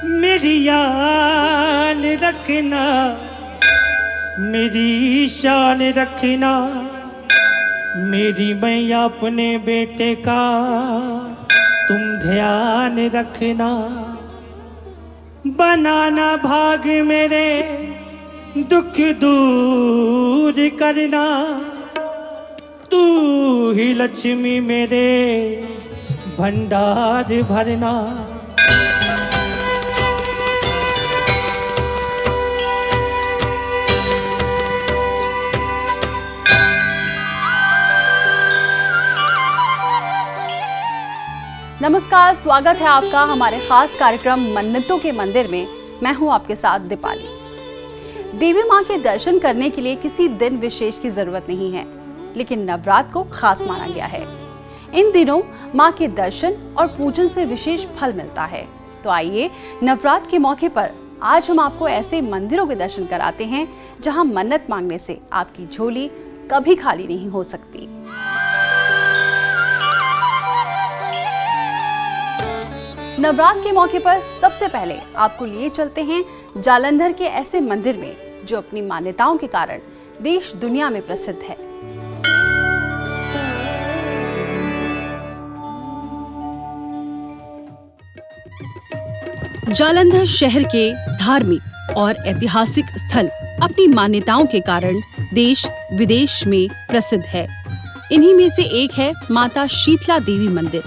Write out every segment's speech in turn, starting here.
मेरी यान रखना, मेरी शान रखना, मेरी मैया अपने बेटे का तुम ध्यान रखना। बनाना भाग मेरे दुख दूर करना, तू ही लक्ष्मी मेरे भंडार भरना। नमस्कार, स्वागत है आपका हमारे खास कार्यक्रम मन्नतों के मंदिर में। मैं हूं आपके साथ दीपाली। देवी मां के दर्शन करने के लिए किसी दिन विशेष की जरूरत नहीं है, लेकिन नवरात्र को खास माना गया है। इन दिनों मां के दर्शन और पूजन से विशेष फल मिलता है। तो आइए नवरात्र के मौके पर आज हम आपको ऐसे मंदिरों के दर्शन कराते हैं जहां मन्नत मांगने से आपकी झोली कभी खाली नहीं हो सकती। नवरात्र के मौके पर सबसे पहले आपको लिए चलते हैं जालंधर के ऐसे मंदिर में जो अपनी मान्यताओं के कारण देश दुनिया में प्रसिद्ध है। जालंधर शहर के धार्मिक और ऐतिहासिक स्थल अपनी मान्यताओं के कारण देश विदेश में प्रसिद्ध है। इन्हीं में से एक है माता शीतला देवी मंदिर।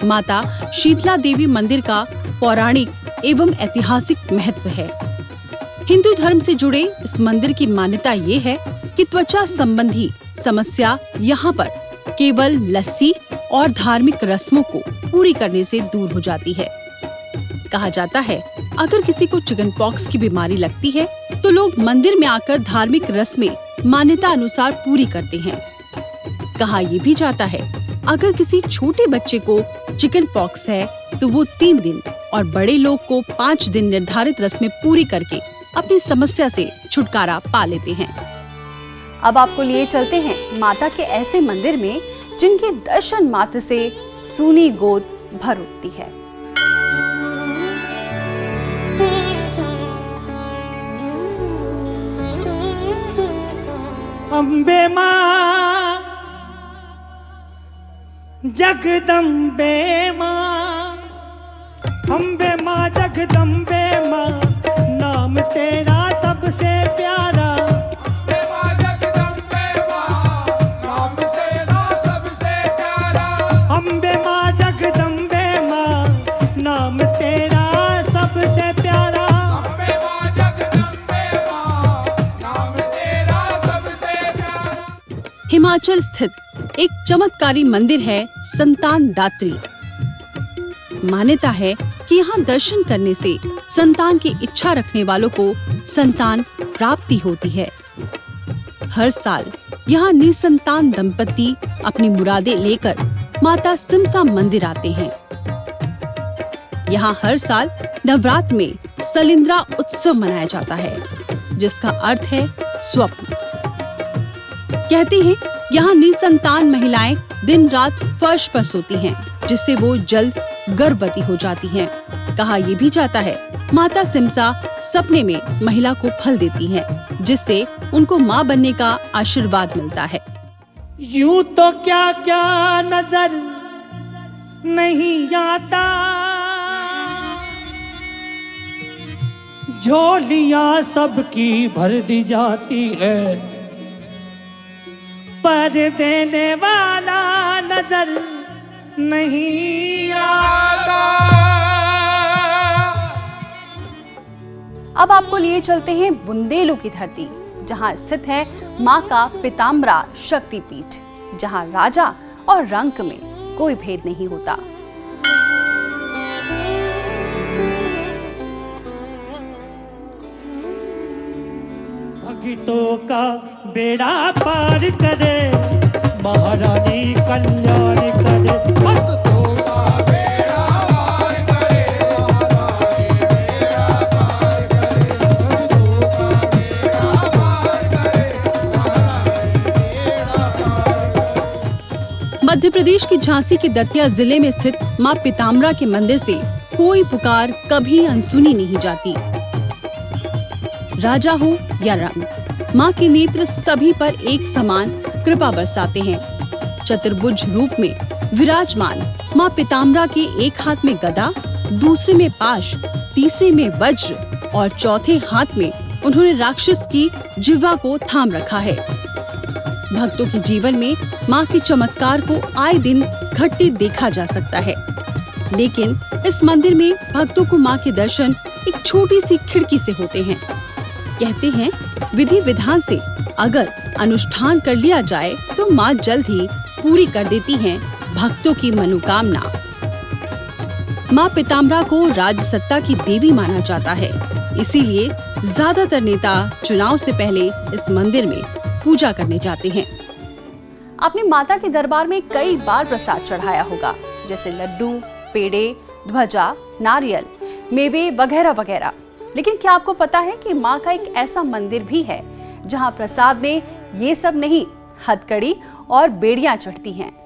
माता शीतला देवी मंदिर का पौराणिक एवं ऐतिहासिक महत्व है। हिंदू धर्म से जुड़े इस मंदिर की मान्यता ये है कि त्वचा संबंधी समस्या यहाँ पर केवल लस्सी और धार्मिक रस्मों को पूरी करने से दूर हो जाती है। कहा जाता है अगर किसी को चिकन पॉक्स की बीमारी लगती है तो लोग मंदिर में आकर धार्मिक रस्में मान्यता अनुसार पूरी करते हैं। कहा यह भी जाता है अगर किसी छोटे बच्चे को चिकन पॉक्स है तो वो 3 दिन और बड़े लोग को 5 दिन निर्धारित रस्में पूरी करके अपनी समस्या से छुटकारा पा लेते हैं। अब आपको लिए चलते हैं माता के ऐसे मंदिर में जिनके दर्शन मात्र से सूनी गोद भर उठती है। अम्बे माँ, जगदम्बे माँ, अम्बे माँ जगदम्बे माँ, नाम तेरा सबसे प्यारा। अम्बे माँ जगदम्बे माँ, नाम तेरा सबसे प्यारा। अम्बे माँ जगदम्बे माँ, नाम तेरा सबसे प्यारा। अम्बे माँ जगदम्बे माँ, नाम तेरा सबसे प्यारा। हिमाचल स्थित एक चमत्कारी मंदिर है संतान दात्री। मान्यता है कि यहाँ दर्शन करने से संतान की इच्छा रखने वालों को संतान प्राप्ति होती है। हर साल यहाँ निसंतान दंपति अपनी मुरादें लेकर माता सिमसा मंदिर आते हैं। यहाँ हर साल नवरात्र में सलिंद्रा उत्सव मनाया जाता है, जिसका अर्थ है स्वप्न। कहते हैं यहाँ निसंतान महिलाएं दिन रात फर्श पर सोती हैं, जिससे वो जल्द गर्भवती हो जाती हैं। कहा यह भी जाता है माता सिमसा सपने में महिला को फल देती हैं, जिससे उनको माँ बनने का आशीर्वाद मिलता है। यूं तो क्या क्या नजर नहीं आता, झोलियां सबकी भर दी जाती है, पर देने वाला नजर नहीं आता। अब आपको लिए चलते हैं बुंदेलू की धरती, जहां स्थित है मां का पीताम्बरा शक्तिपीठ, जहां राजा और रंक में कोई भेद नहीं होता। भक्तों का बेड़ा पार करे, महारानी कल्याण करे। भक्तों का बेड़ा पार करे, महारानी बेड़ा पार करे। भक्तों का बेड़ा पार करे, महारानी बेड़ा पार करे। मध्य प्रदेश की झांसी के दतिया जिले में स्थित मां पीताम्बरा के मंदिर से कोई पुकार कभी अनसुनी नहीं जाती। राजा हो या रंग, माँ के नेत्र सभी पर एक समान कृपा बरसाते हैं। चतुर्भुज रूप में विराजमान माँ पीताम्बरा के एक हाथ में गदा, दूसरे में पाश, तीसरे में वज्र और चौथे हाथ में उन्होंने राक्षस की जिह्वा को थाम रखा है। भक्तों के जीवन में माँ के चमत्कार को आए दिन घटते देखा जा सकता है, लेकिन इस मंदिर में भक्तों को माँ के दर्शन एक छोटी सी खिड़की से होते हैं। कहते हैं विधि विधान से अगर अनुष्ठान कर लिया जाए तो माँ जल्द ही पूरी कर देती हैं भक्तों की मनोकामना। माँ पीताम्बरा को राजसत्ता की देवी माना जाता है, इसीलिए ज्यादातर नेता चुनाव से पहले इस मंदिर में पूजा करने जाते हैं। आपने माता के दरबार में कई बार प्रसाद चढ़ाया होगा, जैसे लड्डू, पेड़े, ध्वजा, नारियल, मेवे वगैरह वगैरह। लेकिन क्या आपको पता है कि माँ का एक ऐसा मंदिर भी है जहाँ प्रसाद में ये सब नहीं, हथकड़ी और बेड़ियां चढ़ती हैं।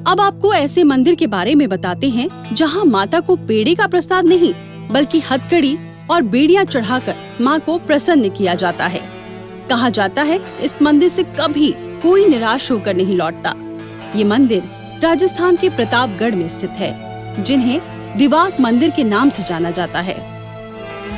अब आपको ऐसे मंदिर के बारे में बताते हैं जहां माता को पेड़े का प्रसाद नहीं बल्कि हथकड़ी और बेड़ियां चढ़ाकर मां को प्रसन्न किया जाता है। कहा जाता है इस मंदिर से कभी कोई निराश होकर नहीं लौटता। ये मंदिर राजस्थान के प्रतापगढ़ में स्थित है, जिन्हें दिवाक मंदिर के नाम से जाना जाता है।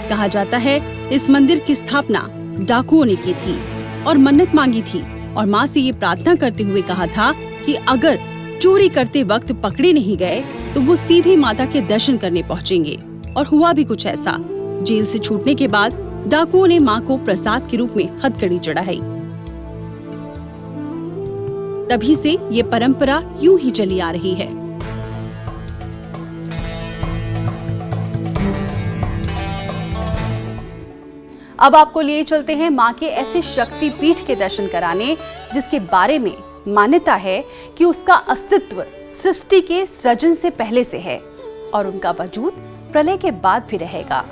कहा जाता है इस मंदिर की स्थापना डाकुओं ने की थी और मन्नत मांगी थी और माँ से ये प्रार्थना करते हुए कहा था कि अगर चोरी करते वक्त पकड़े नहीं गए तो वो सीधे माता के दर्शन करने पहुंचेंगे। और हुआ भी कुछ ऐसा। जेल से छूटने के बाद डाकुओं ने माँ को प्रसाद के रूप में हथकड़ी चढ़ाई। तभी से ये परंपरा यूं ही चली आ रही है। अब आपको लिए चलते हैं माँ के ऐसे शक्ति पीठ के दर्शन कराने जिसके बारे में मान्यता है कि उसका अस्तित्व सृष्टि के सृजन से पहले से है और उनका वजूद प्रलय के बाद भी रहेगा।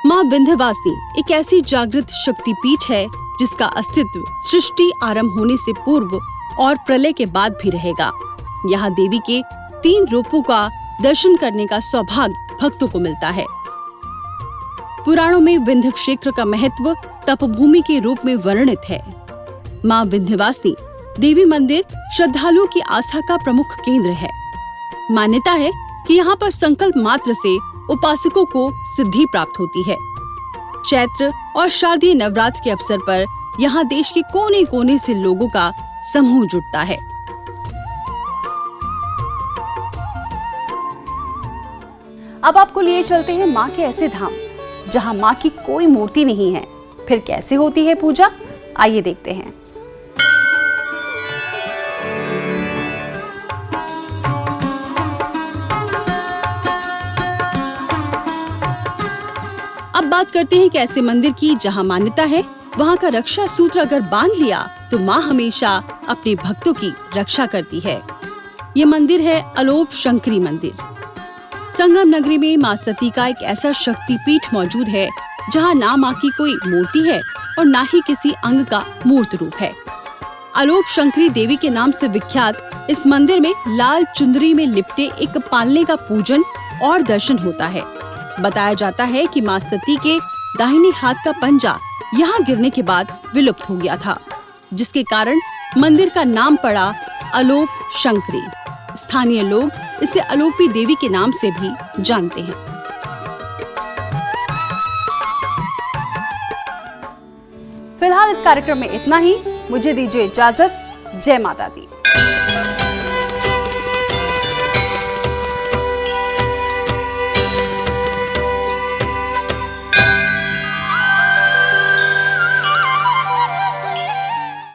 माँ विंध्यवासिनी एक ऐसी जागृत शक्ति पीठ है जिसका अस्तित्व सृष्टि आरंभ होने से पूर्व और प्रलय के बाद भी रहेगा। यहाँ देवी के 3 रूपों का दर्शन करने का सौभाग्य भक्तों को मिलता है। पुराणों में विंध्य क्षेत्र का महत्व तपभूमि के रूप में वर्णित है। माँ विंध्यवासिनी देवी मंदिर श्रद्धालुओं की आस्था का प्रमुख केंद्र है। मान्यता है कि यहाँ पर संकल्प मात्र से उपासकों को सिद्धि प्राप्त होती है। चैत्र और शारदीय नवरात्र के अवसर पर यहाँ देश के कोने कोने से लोगों का समूह जुटता है। अब आपको लिए चलते हैं माँ के ऐसे धाम जहाँ माँ की कोई मूर्ति नहीं है। फिर कैसे होती है पूजा, आइए देखते हैं। अब बात करते हैं एक ऐसे मंदिर की जहां मान्यता है वहां का रक्षा सूत्र अगर बांध लिया तो मां हमेशा अपने भक्तों की रक्षा करती है। ये मंदिर है अलोप शंकरी मंदिर। संगम नगरी में मां सती का एक ऐसा शक्ति पीठ मौजूद है जहां ना मां की कोई मूर्ति है और ना ही किसी अंग का मूर्त रूप है। अलोप शंकरी देवी के नाम से विख्यात इस मंदिर में लाल चुंदरी में लिपटे एक पालने का पूजन और दर्शन होता है। बताया जाता है कि मां सती के दाहिने हाथ का पंजा यहाँ गिरने के बाद विलुप्त हो गया था, जिसके कारण मंदिर का नाम पड़ा अलोप शंकरी। स्थानीय लोग इसे अलोपी देवी के नाम से भी जानते हैं। फिलहाल इस कार्यक्रम में इतना ही। मुझे दीजिए इजाजत। जय माता दी।